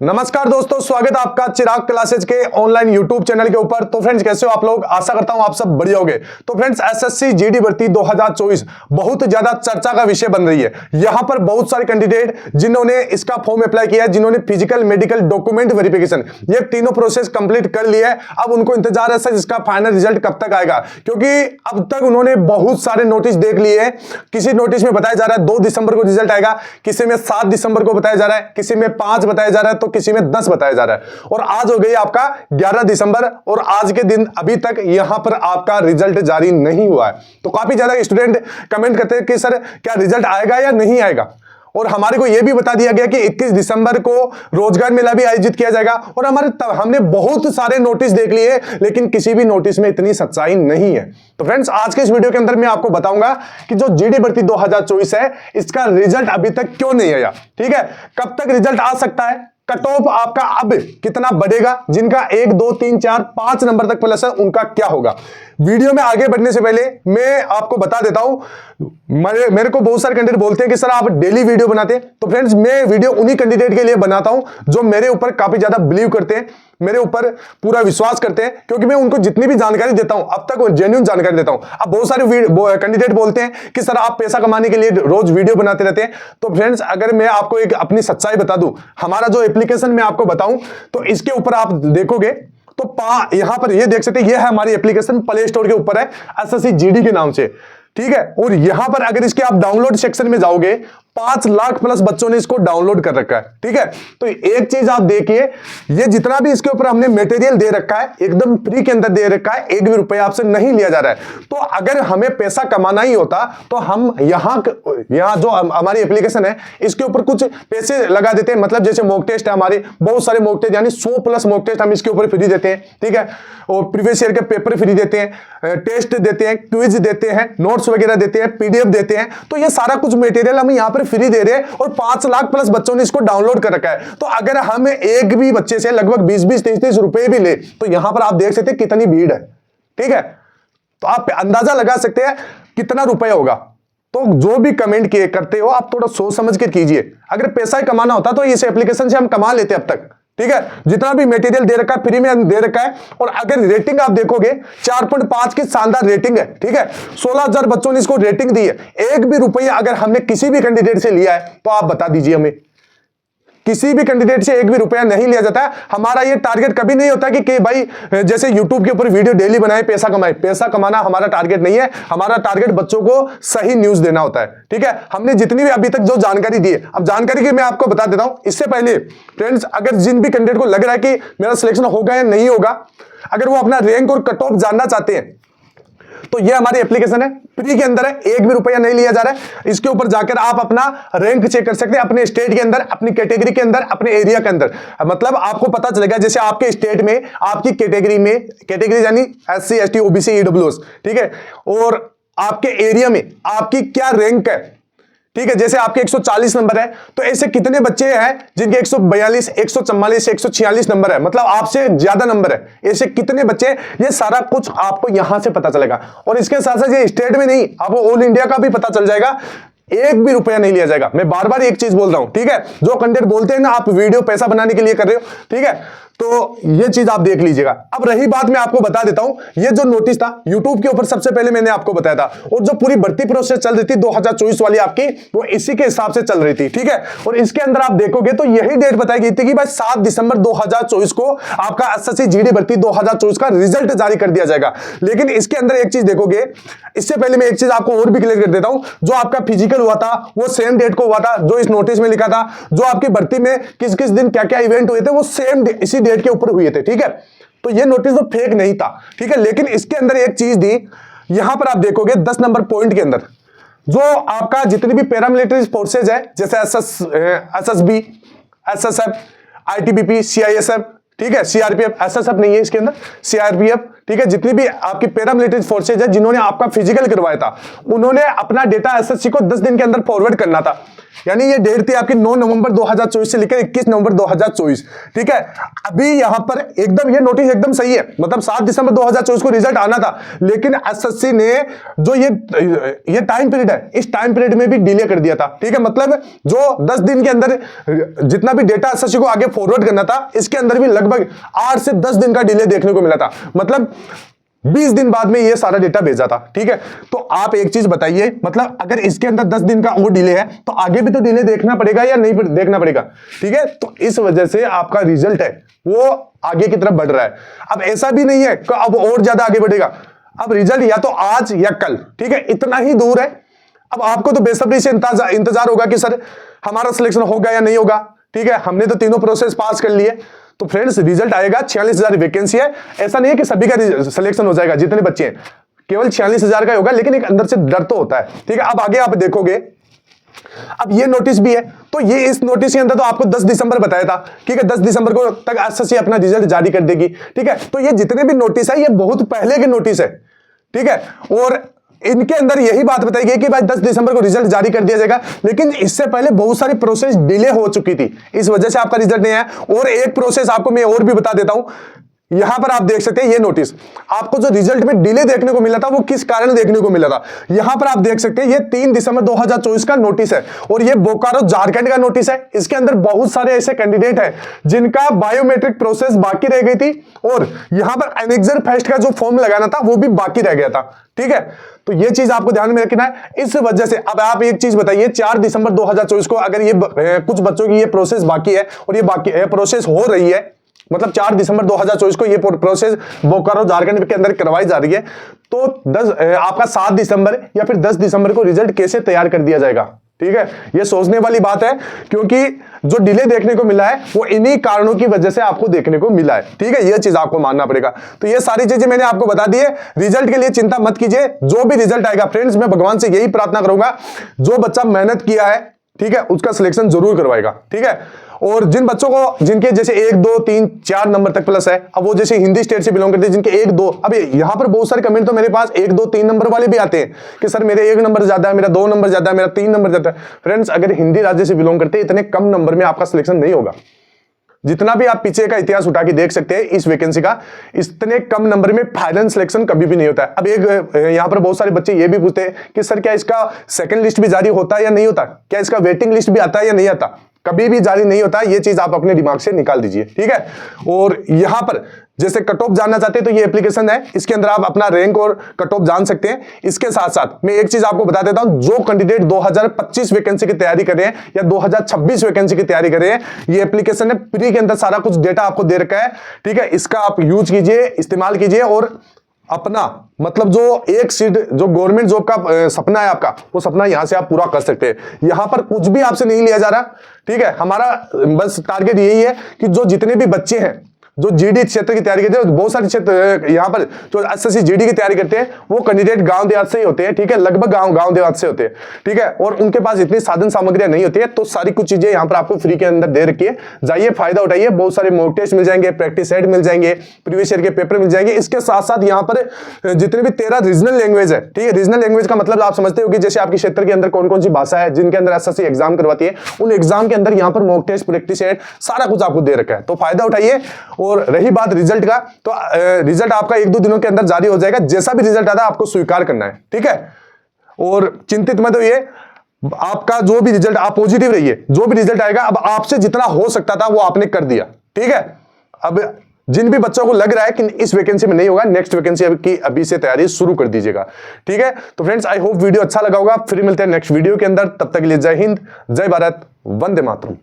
नमस्कार दोस्तों, स्वागत है आपका चिराग क्लासेज के ऑनलाइन यूट्यूब चैनल के ऊपर। तो फ्रेंड्स, कैसे हो आप लोग? आशा करता हूं आप सब बढ़िया होंगे। तो फ्रेंड्स, एसएससी जीडी भर्ती 2024 बहुत ज्यादा चर्चा का विषय बन रही है। यहां पर बहुत सारे कैंडिडेट जिन्होंने इसका फॉर्म अप्लाई किया है, जिन्होंने फिजिकल, मेडिकल, डॉक्यूमेंट वेरिफिकेशन, ये तीनों प्रोसेस कंप्लीट कर लिया है। अब उनको इंतजार है सर इसका फाइनल रिजल्ट कब तक आएगा, क्योंकि अब तक उन्होंने बहुत सारे नोटिस देख लिए हैं। किसी नोटिस में बताया जा रहा है 2 दिसंबर को रिजल्ट आएगा, किसी में 7 दिसंबर को बताया जा रहा है, किसी में 5 बताया जा रहा है, तो किसी में 10 बताया जा रहा है। और आज हो गई आपका 11 दिसंबर और आज के दिन अभी तक यहां पर आपका रिजल्ट जारी नहीं हुआ है। तो काफी ज्यादा स्टूडेंट कमेंट करते हैं कि सर क्या रिजल्ट आएगा या नहीं आएगा। और हमारे को यह भी बता दिया गया कि 21 दिसंबर को रोजगार मेला भी आयोजित किया जाएगा। और हमने बहुत सारे नोटिस देख लिए, लेकिन किसी भी नोटिस में इतनी सच्चाई नहीं है। तो फ्रेंड्स, आज के इस वीडियो के अंदर मैं आपको बताऊंगा कि जो जीडी भर्ती 2024 है, इसका रिजल्ट अभी तक क्यों नहीं आया। ठीक है, कब तक रिजल्ट आ सकता है, कट ऑफ आपका अब कितना बढ़ेगा, जिनका 1 2 3 4 5 नंबर तक प्लस है उनका क्या होगा। वीडियो में आगे बढ़ने से पहले मैं आपको बता देता हूं, मेरे को बहुत सारे कैंडिडेट बोलते हैं कि सर आप डेली वीडियो बनाते हैं। तो फ्रेंड्स, मैं वीडियो उन्हीं कैंडिडेट के लिए बनाता हूं जो मेरे ऊपर काफी ज्यादा बिलीव करते हैं, मेरे ऊपर पूरा विश्वास करते हैं, क्योंकि मैं उनको जितनी भी जानकारी देता हूं अब तक जेन्युइन जानकारी देता हूं। अब बहुत सारे कैंडिडेट बोलते हैं कि सर आप पैसा कमाने के लिए रोज वीडियो बनाते रहते हैं। तो फ्रेंड्स, अगर मैं आपको एक अपनी सच्चाई बता दूं, हमारा जो एप्लीकेशन मैं आपको बताऊं, तो इसके ऊपर आप देखोगे तो यहां पर ये देख सकते हैं, ये है हमारी एप्लीकेशन, प्ले स्टोर के ऊपर है, एसएससी जीडी के नाम से। ठीक है, और यहां पर अगर इसके आप डाउनलोड सेक्शन में जाओगे, 5 लाख प्लस बच्चों ने इसको डाउनलोड कर रखा है। ठीक है, तो एक चीज आप देखिए, ये जितना भी इसके ऊपर हमने मटेरियल दे रखा है एकदम फ्री के अंदर दे रखा है, 1 भी रुपया आपसे नहीं लिया जा रहा है। तो अगर हमें पैसा कमाना ही होता तो हम यहां जो हमारी एप्लीकेशन है इसके ऊपर कुछ पैसे लगा देते हैं। मतलब जैसे मॉक टेस्ट है हमारे, बहुत सारे मॉक टेस्ट, यानी 100 प्लस मॉक टेस्ट हम इसके ऊपर फ्री देते हैं। ठीक है, और प्रीवियस ईयर के पेपर फ्री देते हैं, टेस्ट देते हैं, क्विज देते हैं, नोट्स वगैरह देते हैं, पीडीएफ देते हैं। तो ये सारा कुछ मटेरियल हम यहां पर फ्री दे रहे हैं और 5 लाख प्लस बच्चों ने इसको डाउनलोड कर रखा है। तो अगर हम एक भी बच्चे से लगभग 20-20, 30-30 रुपए भी ले, तो यहां पर आप देख सकते हैं कितनी भीड़ है। ठीक है, तो आप अंदाजा लगा सकते हैं कितना रुपए होगा। तो जो भी कमेंट किए करते हो, आप थोड़ा सोच समझ के कीजिए। अगर पैसा ही कमाना होता तो इस एप्लीकेशन से हम कमा लेते अब तक। ठीक है, जितना भी मटेरियल दे रखा है फ्री में दे रखा है। और अगर रेटिंग आप देखोगे 4.5 की शानदार रेटिंग है। ठीक है, 16,000 बच्चों ने इसको रेटिंग दी है। 1 भी रुपया अगर हमने किसी भी कैंडिडेट से लिया है तो आप बता दीजिए हमें। किसी भी कैंडिडेट से 1 भी रुपया नहीं लिया जाता है। हमारा ये टारगेट कभी नहीं होता कि भाई जैसे यूट्यूब के ऊपर वीडियो डेली बनाए पैसा कमाए। पैसा कमाना हमारा टारगेट नहीं है। हमारा टारगेट बच्चों को सही न्यूज देना होता है। ठीक है, हमने जितनी भी अभी तक जो जानकारी दी है, अब जानकारी की मैं आपको बता देता हूं। इससे पहले फ्रेंड्स, अगर जिन भी कैंडिडेट को लग रहा है कि मेरा सिलेक्शन होगा या नहीं होगा, अगर वो अपना रैंक और कट ऑफ जानना चाहते हैं, तो ये हमारी एप्लीकेशन है, फ्री के अंदर है, 1 भी रुपया नहीं लिया जा रहा है। इसके ऊपर जाकर आप अपना रैंक चेक कर सकते हैं, अपने स्टेट के अंदर, अपनी कैटेगरी के अंदर, अपने एरिया के अंदर। मतलब आपको पता चलेगा जैसे आपके स्टेट में, आपकी कैटेगरी में, कैटेगरी यानी SC ST OBC EWS, ठीक है, और आपके एरिया में आपकी क्या रैंक है। ठीक है, जैसे आपके 140 नंबर है, तो ऐसे कितने बच्चे हैं जिनके 142, 144, 146 नंबर है, मतलब आपसे ज्यादा नंबर है, ऐसे कितने बच्चे, ये सारा कुछ आपको यहां से पता चलेगा। और इसके साथ साथ ये स्टेट में नहीं, आपको ऑल इंडिया का भी पता चल जाएगा। 1 भी रुपया नहीं लिया जाएगा। मैं बार बार एक चीज बोल रहा हूं। ठीक है, जो कैंडिडेट बोलते हैं ना आप वीडियो पैसा बनाने के लिए कर रहे हो, ठीक है, तो ये चीज आप देख लीजिएगा। अब रही बात, मैं आपको बता देता हूं, ये जो नोटिस था यूट्यूब के ऊपर सबसे पहले मैंने आपको बताया था, और जो पूरी भर्ती प्रोसेस चल रही थी 2024 वाली आपकी, वो इसी के हिसाब से चल रही थी। ठीक है, और इसके अंदर आप देखोगे तो यही डेट बताई गई थी कि भाई 7 दिसंबर 2024 को आपका एसएससी जीडी भर्ती 2024 का रिजल्ट जारी कर दिया जाएगा। लेकिन इसके अंदर एक चीज देखोगे, इससे पहले मैं एक चीज आपको और भी क्लियर कर देता हूं। जो आपका फिजिकल हुआ था वो सेम डेट को हुआ था जो इस नोटिस में लिखा था। जो आपकी भर्ती में किस किस दिन क्या क्या इवेंट हुए थे, वो सेम इसी डेट के ऊपर हुए थे। ठीक है, तो ये नोटिस तो फेक नहीं था। ठीक है, लेकिन इसके अंदर एक चीज दी, यहां पर आप देखोगे 10 नंबर पॉइंट के अंदर जो आपका जितनी भी पैरामिलिट्री फोर्सेज है, जैसे SSB, SSF, ITBP, CISF, ठीक है, CRPF, SSF नहीं है इसके अंदर, CRPF, ठीक है, जितनी भी आपकी पैरामिलिट्री फोर्सेज है जिन्होंने आपका फिजिकल करवाया था, उन्होंने अपना डेटा SSC को 10 दिन के अंदर फॉरवर्ड करना था। यानी ये डेट थी आपकी 9 नवंबर 2024 से लेकर 21 नवंबर 2024। ठीक है, अभी यहां पर एकदम ये नोटिस एकदम सही है, मतलब 7 दिसंबर 2024 को रिजल्ट आना था, लेकिन एसएससी ने जो ये टाइम पीरियड है, इस टाइम पीरियड में भी डिले कर दिया था। ठीक है, मतलब जो 10 दिन के अंदर जितना भी डेटा एसएससी को आगे फॉरवर्ड करना था, इसके अंदर भी लगभग 8 से 10 दिन का डिले देखने को मिला था, मतलब 20 दिन बाद में ये सारा डेटा भेजा था। ठीक है, तो आप एक चीज बताइए, मतलब अगर इसके अंदर 10 दिन का वो डिले है तो आगे भी तो डिले देखना पड़ेगा या नहीं देखना पड़ेगा। ठीक है, तो इस वजह से आपका रिजल्ट है वो आगे की तरफ बढ़ रहा है। अब ऐसा भी नहीं है कि अब और ज्यादा आगे बढ़ेगा, अब रिजल्ट या तो आज या कल, ठीक है, इतना ही दूर है। अब आपको तो बेसब्री से इंतजार होगा कि सर हमारा सिलेक्शन होगा या नहीं होगा। ठीक है, हमने तो तीनों प्रोसेस पास कर लिए, तो फ्रेंड्स रिजल्ट आएगा। 46,000 वैकेंसी है, ऐसा नहीं है कि सभी का सिलेक्शन हो जाएगा, जितने बच्चे हैं केवल 46,000 का होगा, लेकिन एक अंदर से डर तो होता है। ठीक है, अब आगे आप देखोगे, अब ये नोटिस भी है, तो ये इस नोटिस के अंदर तो आपको 10 दिसंबर बताया था। ठीक है, 10 दिसंबर को तक एसएससी अपना रिजल्ट जारी कर देगी। ठीक है, तो ये जितने भी नोटिस है ये बहुत पहले के नोटिस है। ठीक है, और इनके अंदर यही बात बताई गई कि भाई 10 दिसंबर को रिजल्ट जारी कर दिया जाएगा, लेकिन इससे पहले बहुत सारी प्रोसेस डिले हो चुकी थी, इस वजह से आपका रिजल्ट नहीं आया। और एक प्रोसेस आपको मैं और भी बता देता हूं, यहां पर आप देख सकते हैं ये नोटिस, आपको जो रिजल्ट में डिले देखने को मिला था वो किस कारण देखने को मिला था। यहां पर आप देख सकते हैं ये 3 दिसंबर 2024 का नोटिस है, और ये बोकारो झारखंड का नोटिस है। इसके अंदर बहुत सारे ऐसे कैंडिडेट हैं जिनका बायोमेट्रिक प्रोसेस बाकी रह गई थी, और यहां पर एनेक्सर फेस्ट का जो फॉर्म लगाना था वो भी बाकी रह गया था। ठीक है, तो ये चीज आपको ध्यान में रखना है। इस वजह से अब आप एक चीज बताइए, 4 दिसंबर 2024 को अगर ये कुछ बच्चों की ये प्रोसेस बाकी है और ये बाकी प्रोसेस हो रही है, मतलब 4 दिसंबर 2024 को ये प्रोसेस बोकारो झारखंड के अंदर करवाई जा रही है, तो आपका 7 दिसंबर या फिर 10 दिसंबर को रिजल्ट कैसे तैयार कर दिया जाएगा। ठीक है, ये सोचने वाली बात है, क्योंकि जो डिले देखने को मिला है वो इन्हीं कारणों की वजह से आपको देखने को मिला है। ठीक है, ये चीज आपको मानना पड़ेगा। तो ये सारी चीजें मैंने आपको बता दी है। रिजल्ट के लिए चिंता मत कीजिए, जो भी रिजल्ट आएगा फ्रेंड्स, मैं भगवान से यही प्रार्थना करूंगा, जो बच्चा मेहनत किया है, ठीक है, उसका सिलेक्शन जरूर करवाएगा। ठीक है, और जिन बच्चों को जिनके जैसे 1 2 3 4 नंबर तक प्लस है, अब वो जैसे हिंदी स्टेट से बिलोंग करते हैं जिनके 1 2, अब यहां पर बहुत सारे कमेंट तो मेरे पास 1 2 3 नंबर वाले भी आते हैं कि सर मेरे 1 नंबर ज्यादा है, मेरा 2 नंबर ज्यादा है, मेरा 3 नंबर ज्यादा है। फ्रेंड्स, अगर हिंदी राज्य से बिलोंग करते हैं, इतने कम नंबर में आपका सिलेक्शन नहीं होगा। जितना भी आप पीछे का इतिहास उठा के देख सकते हैं इस वैकेंसी का, इतने कम नंबर में फाइनल सिलेक्शन कभी भी नहीं होता है। अब एक यहां पर बहुत सारे बच्चे ये भी पूछते हैं कि सर क्या इसका सेकंड लिस्ट भी जारी होता है या नहीं होता, क्या इसका वेटिंग लिस्ट भी आता है या नहीं आता। कभी भी जारी नहीं होता, ये चीज आप अपने दिमाग से निकाल दीजिए। ठीक है, और यहां पर जैसे कट ऑफ जानना चाहते हैं तो ये एप्लीकेशन है, इसके अंदर आप अपना रैंक और कट ऑफ जान सकते हैं। इसके साथ साथ मैं एक चीज आपको बता देता हूं, जो कैंडिडेट 2025 वैकेंसी की तैयारी कर रहे हैं या 2026 वैकेंसी की तैयारी कर रहे हैं, ये एप्लीकेशन है, फ्री के अंदर सारा कुछ डेटा आपको दे रखा है। ठीक है, इसका आप यूज कीजिए, इस्तेमाल कीजिए, और अपना मतलब जो एक सीट जो गवर्नमेंट जॉब का सपना है आपका, वो सपना यहां से आप पूरा कर सकते हैं। यहां पर कुछ भी आपसे नहीं लिया जा रहा। ठीक है, हमारा बस टारगेट यही है कि जो जितने भी बच्चे हैं जो जीडी क्षेत्र की तैयारी करते हैं, बहुत सारे क्षेत्र यहाँ पर जो एसएससी जीडी की तैयारी करते हैं वो कैंडिडेट गांव देहात से ही होते हैं। ठीक है, लगभग गांव देहात से होते हैं। ठीक है, और उनके पास इतनी साधन सामग्रियां नहीं होती है, तो सारी कुछ चीजें यहाँ पर आपको फ्री के अंदर दे रखी है। जाइए, फायदा उठाइए, बहुत सारे मॉक टेस्ट मिल जाएंगे, प्रैक्टिस सेट मिल जाएंगे, प्रीवियस ईयर के पेपर मिल जाएंगे। इसके साथ साथ यहाँ पर जितने भी 13 रीजनल लैंग्वेज है। ठीक है, रीजनल लैंग्वेज का मतलब आप समझते हो कि जैसे आपके क्षेत्र के अंदर कौन कौन सी भाषा है जिनके अंदर एसएससी एग्जाम करवाती है, उन एग्जाम के अंदर यहाँ पर मॉक टेस्ट, प्रैक्टिस सेट सारा कुछ आपको दे रखा है, तो फायदा उठाइए। और रही बात रिजल्ट का, तो रिजल्ट आपका 1-2 दिनों के अंदर जारी हो जाएगा। जैसा भी रिजल्ट आता है आपको स्वीकार करना है। ठीक है, और चिंतित मत होइए, आपका जो भी रिजल्ट, आप पॉजिटिव रहिए, जो भी रिजल्ट आएगा अब आपसे जितना हो सकता था वो आपने कर दिया। ठीक है, अब जिन भी बच्चों को लग रहा है कि इस वैकेंसी में नहीं होगा, नेक्स्ट वैकेंसी की अभी से तैयारी शुरू कर दीजिएगा। ठीक है, तो फ्रेंड्स आई होप वीडियो अच्छा लगा होगा। फिर मिलते हैं नेक्स्ट वीडियो के अंदर, तब तक के लिए जय हिंद, जय भारत, वंदे मातरम।